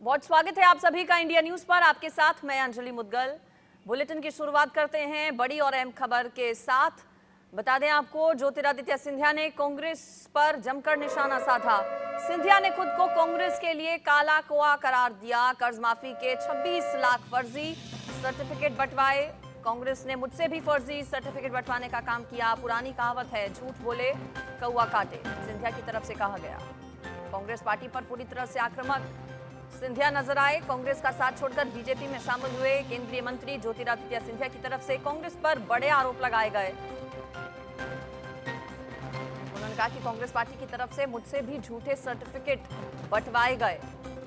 बहुत स्वागत है आप सभी का इंडिया न्यूज पर। आपके साथ मैं अंजलि मुदगल। बुलेटिन की शुरुआत करते हैं बड़ी और अहम खबर के साथ। बता दें आपको, ज्योतिरादित्य सिंधिया ने कांग्रेस पर जमकर निशाना साधा। सिंधिया ने खुद को कांग्रेस के लिए काला कौवा करार दिया। कर्ज माफी के 26 लाख फर्जी सर्टिफिकेट बंटवाए। कांग्रेस ने मुझसे भी फर्जी सर्टिफिकेट बंटवाने का काम किया। पुरानी कहावत है, झूठ बोले कौवा काटे, सिंधिया की तरफ से कहा गया। कांग्रेस पार्टी पर पूरी तरह से आक्रामक सिंधिया नजर आए। कांग्रेस का साथ छोड़कर बीजेपी में शामिल हुए केंद्रीय मंत्री ज्योतिरादित्य सिंधिया की तरफ से कांग्रेस पर बड़े आरोप लगाए गए। उन्होंने कहा कि कांग्रेस पार्टी की तरफ से मुझसे भी झूठे सर्टिफिकेट बंटवाए गए।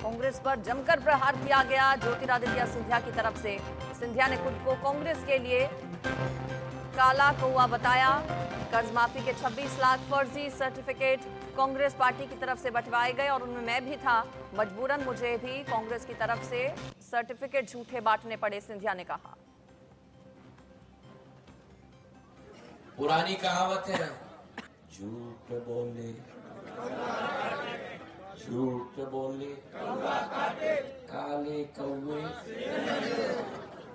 कांग्रेस पर जमकर प्रहार किया गया ज्योतिरादित्य सिंधिया की तरफ से। सिंधिया ने खुद को कांग्रेस के लिए काला कौवा बताया। कर्ज माफी के 26 लाख फर्जी सर्टिफिकेट कांग्रेस पार्टी की तरफ से बंटवाए गए और उनमें मैं भी था। मजबूरन मुझे भी कांग्रेस की तरफ से सर्टिफिकेट झूठे बांटने पड़े, सिंधिया ने कहा। पुरानी कहावत है, झूठ बोले काले कौवे।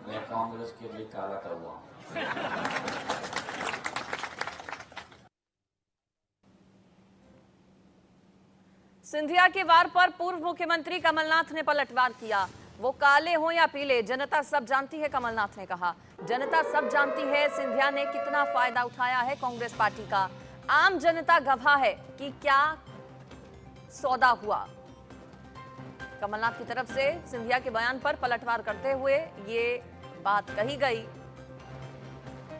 मैं कांग्रेस के लिए काला कौवा हूं। सिंधिया के वार पर पूर्व मुख्यमंत्री कमलनाथ ने पलटवार किया। वो काले हो या पीले, जनता सब जानती है, कमलनाथ ने कहा। जनता सब जानती है सिंधिया ने कितना फायदा उठाया है कांग्रेस पार्टी का। आम जनता गवाह है कि क्या सौदा हुआ। कमलनाथ की तरफ से सिंधिया के बयान पर पलटवार करते हुए ये बात कही गई।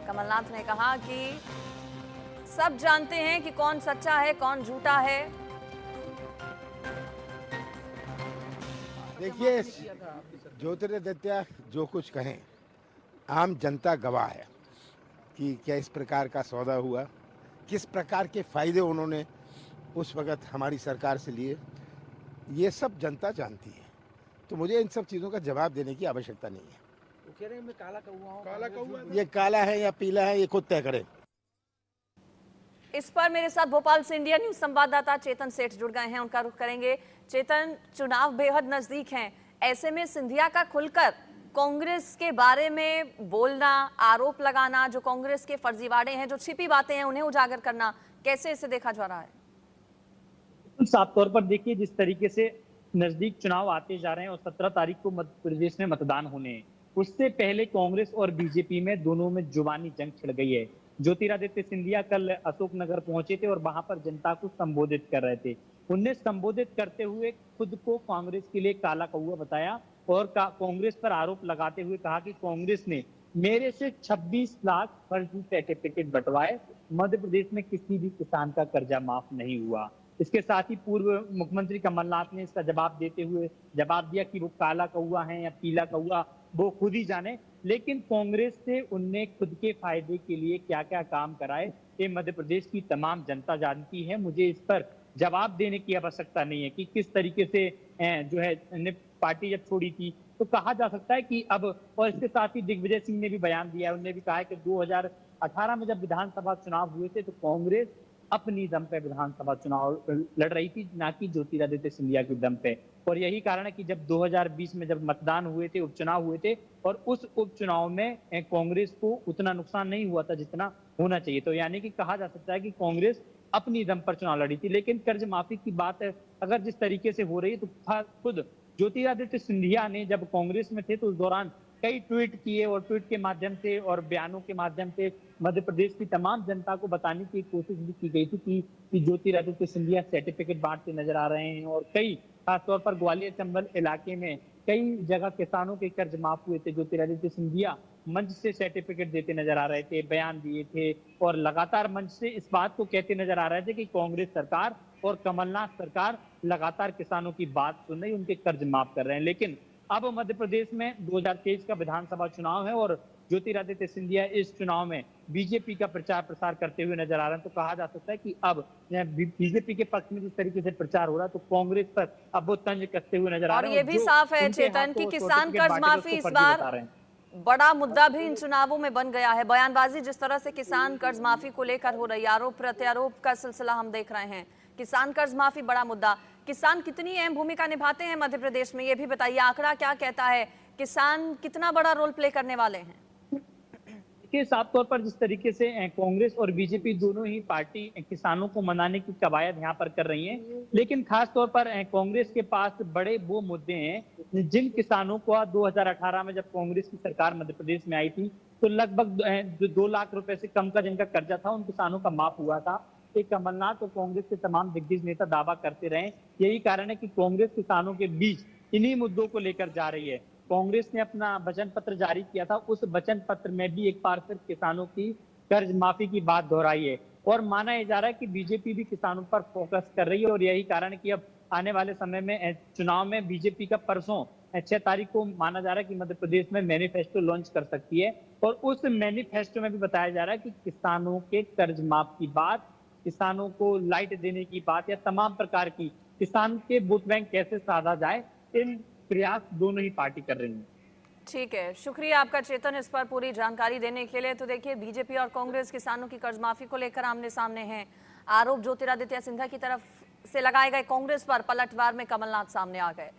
कमलनाथ ने कहा कि सब जानते हैं कि कौन सच्चा है कौन झूठा है। देखिए, ज्योतिरादित्य जो कुछ कहें, आम जनता गवाह है कि क्या इस प्रकार का सौदा हुआ, किस प्रकार के फायदे उन्होंने उस वक्त हमारी सरकार से लिए, ये सब जनता जानती है। तो मुझे इन सब चीज़ों का जवाब देने की आवश्यकता नहीं है। वो कह रहे हैं मैं काला कौवा हूं। ये काला है या पीला है, ये खुद तय करें। इस पर मेरे साथ भोपाल से इंडिया न्यूज संवाददाता चेतन सेठ जुड़ गए हैं, उनका रुख करेंगे। चेतन, चुनाव बेहद नजदीक हैं, ऐसे में सिंधिया का खुलकर कांग्रेस के बारे में बोलना, आरोप लगाना, जो कांग्रेस के फर्जीवाड़े हैं, जो छिपी बातें हैं, उन्हें उजागर करना, कैसे इसे देखा जा रहा है? साफ तौर पर देखिए, जिस तरीके से नजदीक चुनाव आते जा रहे हैं और 17 तारीख को मध्य प्रदेश में मतदान होने हैं, उससे पहले कांग्रेस और बीजेपी में दोनों में जुबानी जंग छिड़ गई है। ज्योतिरादित्य सिंधिया कल अशोकनगर पहुंचे थे और वहां पर जनता को संबोधित कर रहे थे। उनने संबोधित करते हुए खुद को कांग्रेस के लिए काला कौवा बताया और कांग्रेस पर आरोप लगाते हुए कहा कि कांग्रेस ने मेरे से 26 लाख फर्जी सर्टिफिकेट बंटवाए, मध्य प्रदेश में किसी भी किसान का कर्जा माफ नहीं हुआ। इसके साथ ही पूर्व मुख्यमंत्री कमलनाथ ने इसका जवाब देते हुए जवाब दिया कि वो काला कौवा है या पीला कौवा वो खुद ही जाने, लेकिन कांग्रेस से उनने खुद के फायदे के लिए क्या क्या काम कराए ये मध्य प्रदेश की तमाम जनता जानती है। मुझे इस पर जवाब देने की आवश्यकता नहीं है कि किस तरीके से जो है पार्टी जब छोड़ी थी तो कहा जा सकता है कि अब, और इसके साथ ही दिग्विजय सिंह ने भी बयान दिया, उन्होंने भी कहा है कि 2018 में जब विधानसभा चुनाव हुए थे तो कांग्रेस अपनी दम पे विधानसभा चुनाव लड़ रही थी, ना कि ज्योतिरादित्य सिंधिया की दम पे। और यही कारण है कि जब 2020 में जब मतदान हुए थे, उपचुनाव हुए थे, और उस उपचुनाव में कांग्रेस को उतना नुकसान नहीं हुआ था जितना होना चाहिए। तो यानी कि कहा जा सकता है कि कांग्रेस अपनी दम पर चुनाव लड़ी थी। लेकिन कर्ज माफी की बात अगर जिस तरीके से हो रही है तो खुद ज्योतिरादित्य सिंधिया ने जब कांग्रेस में थे तो उस दौरान कई ट्वीट किए और ट्वीट के माध्यम से और बयानों के माध्यम से मध्य प्रदेश की तमाम जनता को बताने की कोशिश भी की गई थी कि ज्योतिरादित्य सिंधिया सर्टिफिकेट बांटते नजर आ रहे हैं। और कई, खासतौर पर ग्वालियर चंबल इलाके में कई जगह किसानों के कर्ज माफ हुए थे। ज्योतिरादित्य सिंधिया मंच से सर्टिफिकेट देते नजर आ रहे थे, बयान दिए थे और लगातार मंच से इस बात को कहते नजर आ रहे थे कि कांग्रेस सरकार और कमलनाथ सरकार लगातार किसानों की बात सुन रही, उनके कर्ज माफ कर रहे हैं। लेकिन अब मध्य प्रदेश में 2023 का विधानसभा चुनाव है और ज्योतिरादित्य सिंधिया इस चुनाव में बीजेपी का प्रचार प्रसार करते हुए नजर आ रहे हैं। तो कहा जा सकता है कि अब बीजेपी के पक्ष में जिस तरीके से प्रचार हो रहा है तो कांग्रेस पर अब वो तंज कसते हुए नजर आ रहे हैं। और ये भी साफ है चेतन कि किसान कर्ज माफी इस बार बड़ा मुद्दा भी इन चुनावों में बन गया है। बयानबाजी जिस तरह से किसान कर्ज माफी को लेकर हो रही है, आरोप प्रत्यारोप का सिलसिला हम देख रहे हैं। किसान कर्ज माफी बड़ा मुद्दा, किसान कितनी अहम भूमिका निभाते हैं मध्य प्रदेश में, ये भी बताइए। आंकड़ा क्या कहता है, किसान कितना बड़ा रोल प्ले करने वाले हैं? देखिए, साफ तौर पर जिस तरीके से कांग्रेस और बीजेपी दोनों ही पार्टी किसानों को मनाने की कवायद यहाँ पर कर रही हैं, लेकिन खास तौर पर कांग्रेस के पास बड़े वो मुद्दे हैं जिन किसानों को 2018 में जब कांग्रेस की सरकार मध्य प्रदेश में आई थी तो लगभग 2 लाख रुपए से कम का जिनका कर्जा था उन किसानों का माफ हुआ था। एक कमलनाथ और कांग्रेस के तमाम दिग्गज नेता दावा करते रहे। यही कारण है कि कांग्रेस किसानों के बीच इन्हीं मुद्दों को लेकर जा रही है। कांग्रेस ने अपना वचन पत्र जारी किया था, उस वचन पत्र में भी एक बार फिर किसानों की कर्ज माफी की बात दोहराई है और माना यह जा रहा है कि बीजेपी भी किसानों पर फोकस कर रही है और यही कारण है कि अब आने वाले समय में चुनाव में बीजेपी का परसों 6 तारीख को माना जा रहा है कि मध्य प्रदेश में मैनिफेस्टो लॉन्च कर सकती है और उस मैनिफेस्टो में भी बताया जा रहा है कि किसानों के कर्ज माफ की बात, किसानों को लाइट देने की बात या तमाम प्रकार की किसान के वोट बैंक कैसे साधा जाए, इन प्रयास दोनों ही पार्टी कर रही है। ठीक है, शुक्रिया आपका चेतन इस पर पूरी जानकारी देने के लिए। तो देखिए, बीजेपी और कांग्रेस किसानों की कर्ज माफी को लेकर आमने सामने हैं। आरोप ज्योतिरादित्य सिंधिया की तरफ से लगाए गए कांग्रेस पर, पलटवार में कमलनाथ सामने आ गए।